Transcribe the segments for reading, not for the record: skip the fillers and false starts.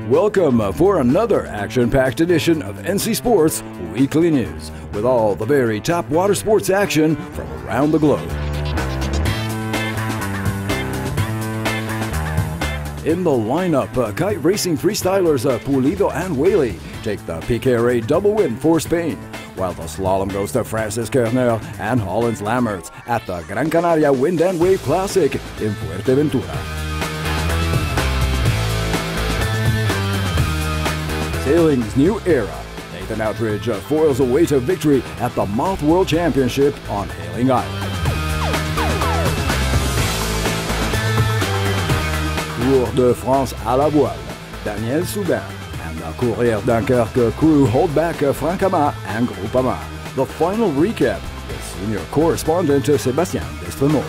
Welcome for another action-packed edition of NC Sports Weekly News, with all the very top water sports action from around the globe. In the lineup, Kite Racing Freestylers Pulido and Whaley take the PKRA double win for Spain, while the slalom goes to France's Kerneur and Holland's Lammerts at the Gran Canaria Wind and Wave Classic in Fuerteventura. Sailing's new era. Outteridge foils away to victory at the Moth World Championship on Hayling Island. Tour de France à la voile. Daniel Souben and the Courrier Dunkerque crew hold back Franck Cammas and Groupama. The final recap with Senior Correspondent Sebastien Destremau.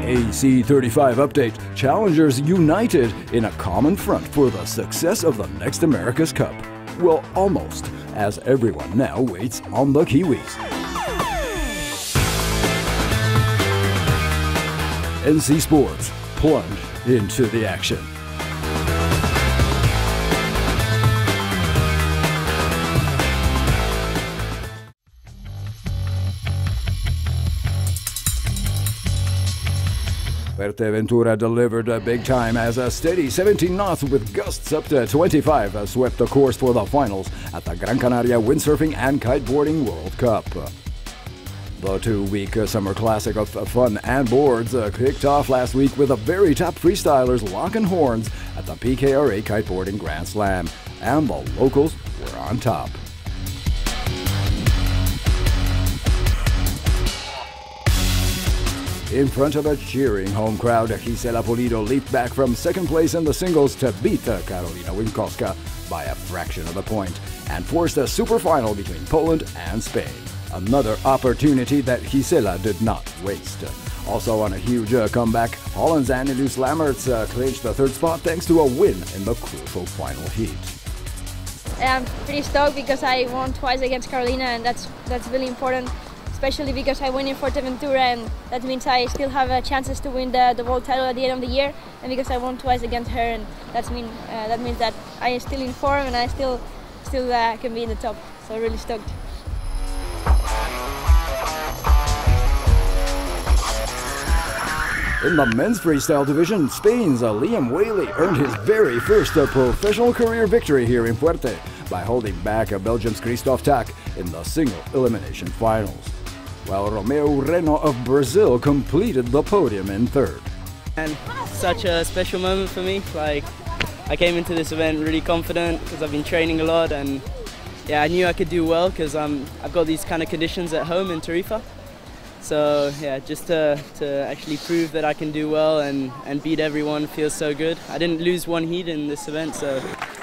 AC35 update. Challengers united in a common front for the success of the next America's Cup. Well, almost, as everyone now waits on the Kiwis. NC Sports, plunge into the action. Fuerteventura delivered a big time as a steady 17 knots with gusts up to 25 swept the course for the finals at the Gran Canaria Windsurfing and Kiteboarding World Cup. The two-week summer classic of fun and boards kicked off last week with the very top freestylers locking horns at the PKRA Kiteboarding Grand Slam, and the locals were on top. In front of a cheering home crowd, Nautical Pulido leaped back from second place in the singles to beat Carolina Winkowska by a fraction of a point and forced a super final between Poland and Spain. Another opportunity that Gisela did not waste. Also on a huge comeback, Holland's Annelies Lammerts clinched the third spot thanks to a win in the crucial final heat. I'm pretty stoked because I won twice against Carolina, and that's really important. Especially because I win in Fuerteventura, and that means I still have chances to win the world title at the end of the year, and because I won twice against her, and that means that I am still in form and I still can be in the top, so really stoked. In the men's freestyle division, Spain's Liam Whaley earned his very first professional career victory here in Fuerte by holding back Belgium's Christophe Tak in the single elimination finals, while Romeo Reno of Brazil completed the podium in third. And such a special moment for me. Like, I came into this event really confident because I've been training a lot, and yeah, I knew I could do well because I've got these kind of conditions at home in Tarifa. So yeah, just to actually prove that I can do well and beat everyone feels so good. I didn't lose one heat in this event, so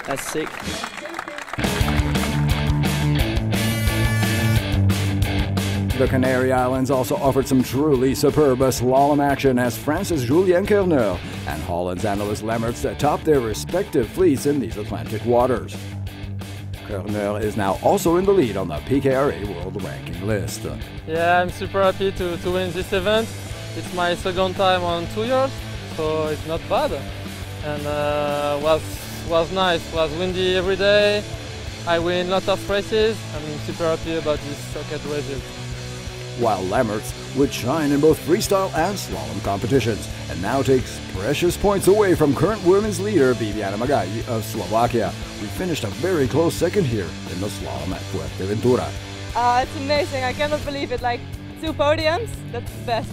that's sick. The Canary Islands also offered some truly superb slalom action as France's Julien Kerneur and Holland's Annelies Lammerts topped their respective fleets in these Atlantic waters. Kerneur is now also in the lead on the PKRA World Ranking list. Yeah, I'm super happy to win this event. It's my second time on 2 years, so it's not bad. And was nice. It was windy every day. I win lots of races. I'm super happy about this circuit result. While Lammerts would shine in both freestyle and slalom competitions, and now takes precious points away from current women's leader Bibiana Magai of Slovakia, who finished a very close second here in the slalom at Fuerteventura. It's amazing, I cannot believe it, like 2 podiums, that's the best.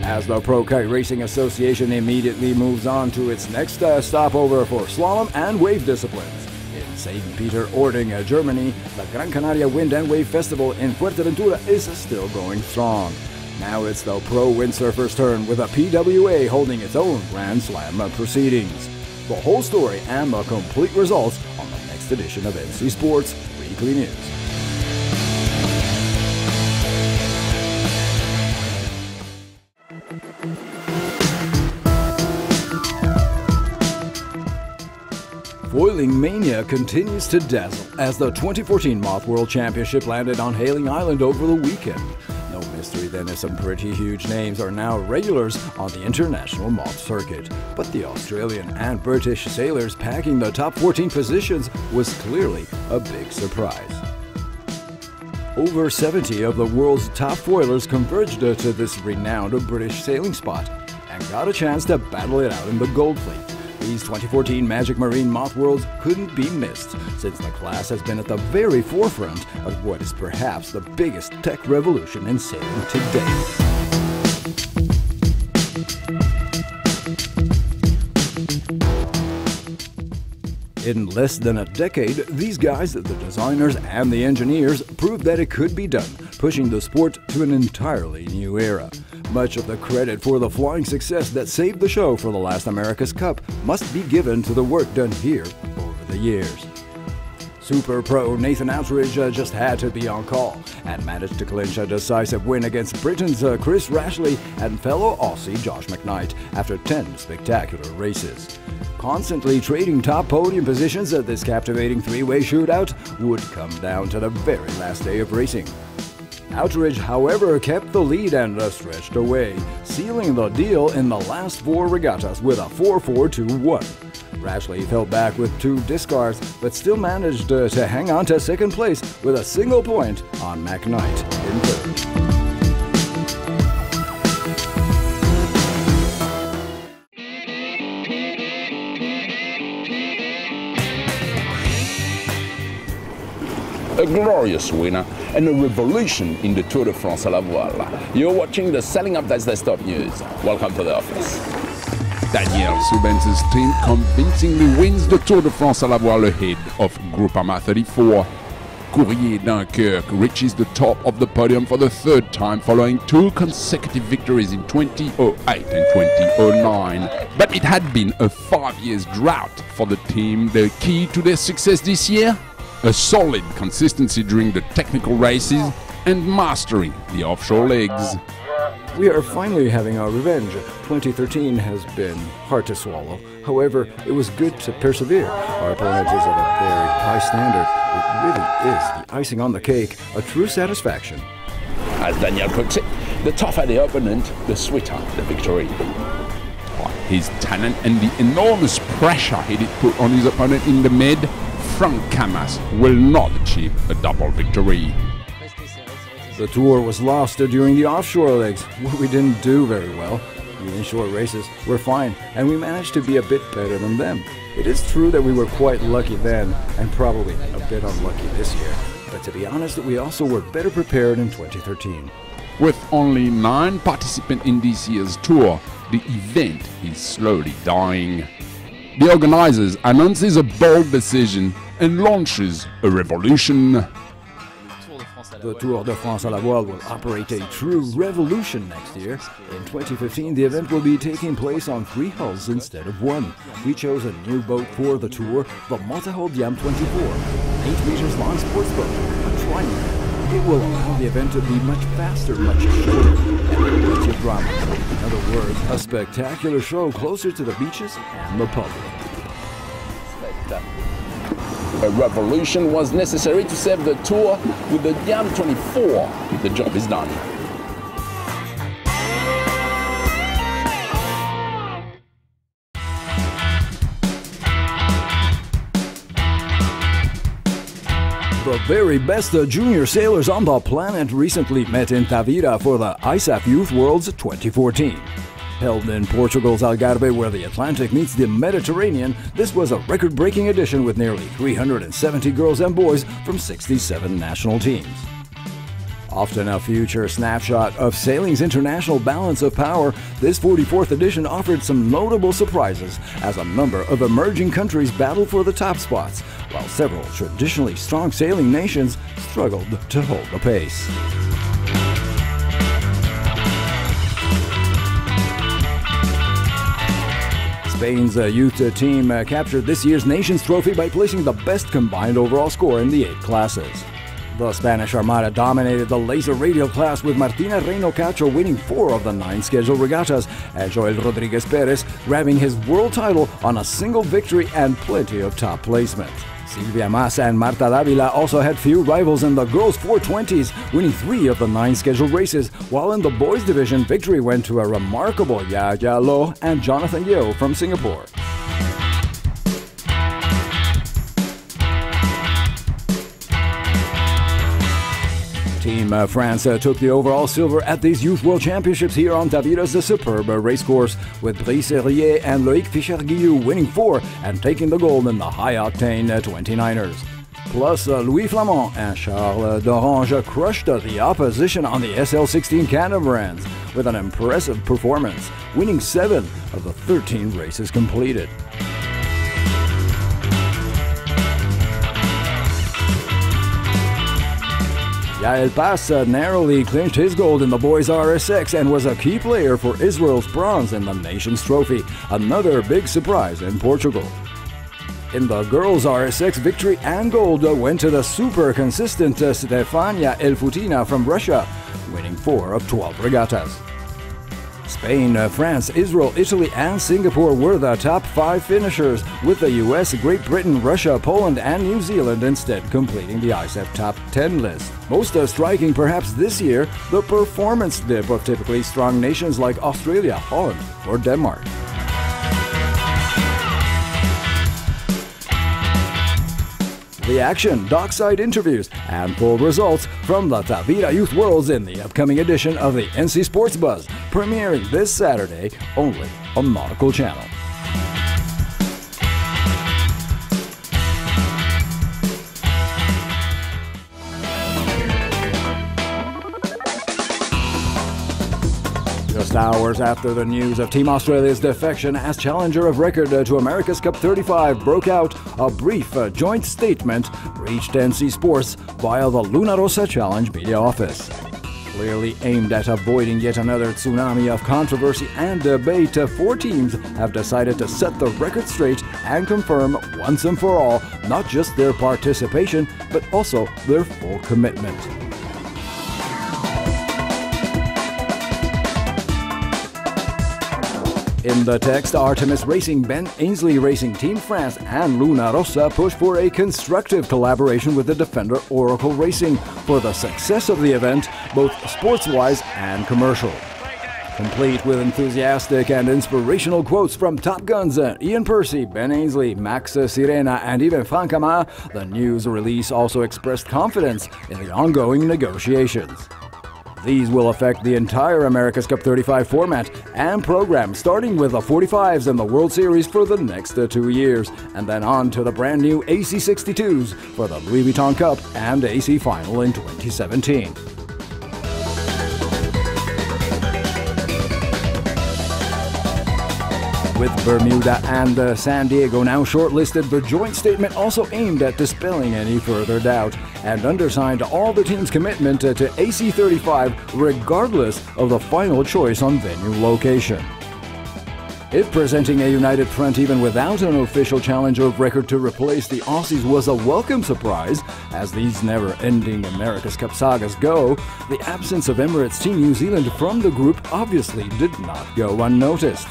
As the Pro Kite Racing Association immediately moves on to its next stopover for slalom and wave disciplines. In St. Peter-Ording, Germany, the Gran Canaria Wind and Wave Festival in Fuerteventura is still going strong. Now it's the pro windsurfers' turn, with a PWA holding its own Grand Slam proceedings. The whole story and the complete results on the next edition of NC Sports Weekly News. Foiling mania continues to dazzle as the 2014 Moth World Championship landed on Hayling Island over the weekend. No mystery then if some pretty huge names are now regulars on the international moth circuit. But the Australian and British sailors packing the top 14 positions was clearly a big surprise. Over 70 of the world's top foilers converged to this renowned British sailing spot and got a chance to battle it out in the Gold Fleet. These 2014 Magic Marine Moth Worlds couldn't be missed, since the class has been at the very forefront of what is perhaps the biggest tech revolution in sailing to date. In less than a decade, these guys, the designers and the engineers, proved that it could be done, pushing the sport to an entirely new era. Much of the credit for the flying success that saved the show for the last America's Cup must be given to the work done here over the years. Super pro Nathan Outteridge just had to be on call and managed to clinch a decisive win against Britain's Chris Rashley and fellow Aussie Josh McKnight after 10 spectacular races. Constantly trading top podium positions at this captivating three-way shootout would come down to the very last day of racing. Outteridge, however, kept the lead and stretched away, sealing the deal in the last 4 regattas with a 4-4-2-1. Rashley fell back with 2 discards, but still managed to hang on to second place with a single point on McKnight in third. A glorious winner and a revolution in the Tour de France à la voile. You're watching the Sailing Updates Desktop News. Welcome to the office. Daniel Souben's team convincingly wins the Tour de France à la voile ahead of Groupama 34. Courrier Dunkerque reaches the top of the podium for the 3rd time following 2 consecutive victories in 2008 and 2009. But it had been a 5-year drought for the team. The key to their success this year? A solid consistency during the technical races and mastering the offshore legs. We are finally having our revenge. 2013 has been hard to swallow. However, it was good to persevere. Our opponent is at a very high standard. It really is the icing on the cake, a true satisfaction. As Daniel puts it, the tougher the opponent, the sweeter the victory. His talent and the enormous pressure he did put on his opponent in the mid, Franck Cammas will not achieve a double victory. The tour was lost during the offshore legs, where we didn't do very well. The inshore races were fine, and we managed to be a bit better than them. It is true that we were quite lucky then, and probably a bit unlucky this year. But to be honest, we also were better prepared in 2013. With only 9 participants in this year's tour, the event is slowly dying. The organizers announces a bold decision and launches a revolution. The Tour de France à la voile will operate a true revolution next year. In 2015, the event will be taking place on 3 hulls instead of 1. We chose a new boat for the tour, the multi-hull Diam 24, 8 meters long sports boat, a triumph. It will allow the event to be much faster, much shorter, and much of drama. In other words, a spectacular show closer to the beaches and the public. A revolution was necessary to save the tour with the Diam 24. The job is done. The very best junior sailors on the planet recently met in Tavira for the ISAF Youth Worlds 2014. Held in Portugal's Algarve, where the Atlantic meets the Mediterranean, this was a record-breaking edition with nearly 370 girls and boys from 67 national teams. Often a future snapshot of sailing's international balance of power, this 44th edition offered some notable surprises as a number of emerging countries battled for the top spots, while several traditionally strong sailing nations struggled to hold the pace. Spain's youth team captured this year's Nations Trophy by placing the best combined overall score in the 8 classes. The Spanish Armada dominated the laser radial class with Martina Reino Cacho winning 4 of the 9 scheduled regattas and Joel Rodriguez Perez grabbing his world title on a single victory and plenty of top placements. Silvia Mas and Marta Davila also had few rivals in the girls' 420s, winning 3 of the 9 scheduled races, while in the boys' division, victory went to a remarkable Yaya Lo and Jonathan Yeo from Singapore. Team France took the overall silver at these Youth World Championships here on Tavira's superb racecourse, with Brice Herrier and Loïc Fischer-Guillou winning 4 and taking the gold in the high-octane 29ers. Plus, Louis Flamand and Charles d'Orange crushed the opposition on the SL16 catamarans with an impressive performance, winning 7 of the 13 races completed. Yael Pass narrowly clinched his gold in the boys' RSX and was a key player for Israel's bronze in the Nations Trophy, another big surprise in Portugal. In the girls' RSX, victory and gold went to the super consistent Stefania Elfutina from Russia, winning 4 of 12 regattas. Spain, France, Israel, Italy, and Singapore were the top 5 finishers, with the US, Great Britain, Russia, Poland, and New Zealand instead completing the ISAF top 10 list. Most striking perhaps this year, the performance dip of typically strong nations like Australia, Holland, or Denmark. The action, dockside interviews, and full results from the Tavira Youth Worlds in the upcoming edition of the NC Sports Buzz, premiering this Saturday only on Nautical Channel. Just hours after the news of Team Australia's defection as challenger of record to America's Cup 35 broke out, a brief joint statement reached NC Sports via the Luna Rossa Challenge media office. Clearly aimed at avoiding yet another tsunami of controversy and debate, 4 teams have decided to set the record straight and confirm once and for all not just their participation, but also their full commitment. In the text, Artemis Racing, Ben Ainsley Racing, Team France, and Luna Rossa push for a constructive collaboration with the defender Oracle Racing for the success of the event, both sports-wise and commercial. Complete with enthusiastic and inspirational quotes from Top Guns Ian Percy, Ben Ainsley, Max Sirena, and even Franck Cammas, the news release also expressed confidence in the ongoing negotiations. These will affect the entire America's Cup 35 format and program, starting with the 45s in the World Series for the next 2 years, and then on to the brand new AC62s for the Louis Vuitton Cup and AC Final in 2017. With Bermuda and San Diego now shortlisted, the joint statement also aimed at dispelling any further doubt and undersigned all the team's commitment to AC35 regardless of the final choice on venue location. If presenting a united front even without an official challenger of record to replace the Aussies was a welcome surprise, as these never-ending America's Cup sagas go, the absence of Emirates Team New Zealand from the group obviously did not go unnoticed.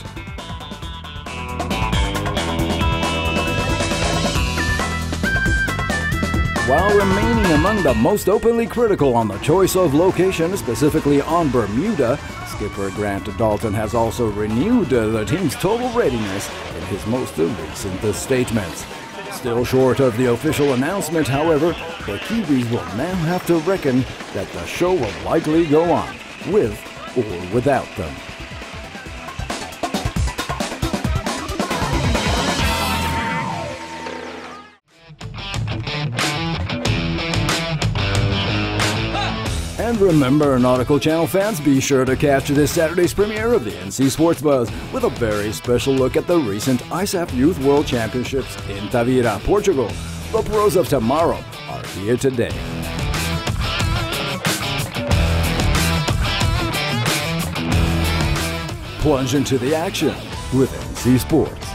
While remaining among the most openly critical on the choice of location, specifically on Bermuda, skipper Grant Dalton has also renewed the team's total readiness in his most recent statements. Still short of the official announcement, however, the Kiwis will now have to reckon that the show will likely go on, with or without them. And remember, Nautical Channel fans, be sure to catch this Saturday's premiere of the NC Sports Buzz with a very special look at the recent ISAF Youth World Championships in Tavira, Portugal. The pros of tomorrow are here today. Plunge into the action with NC Sports.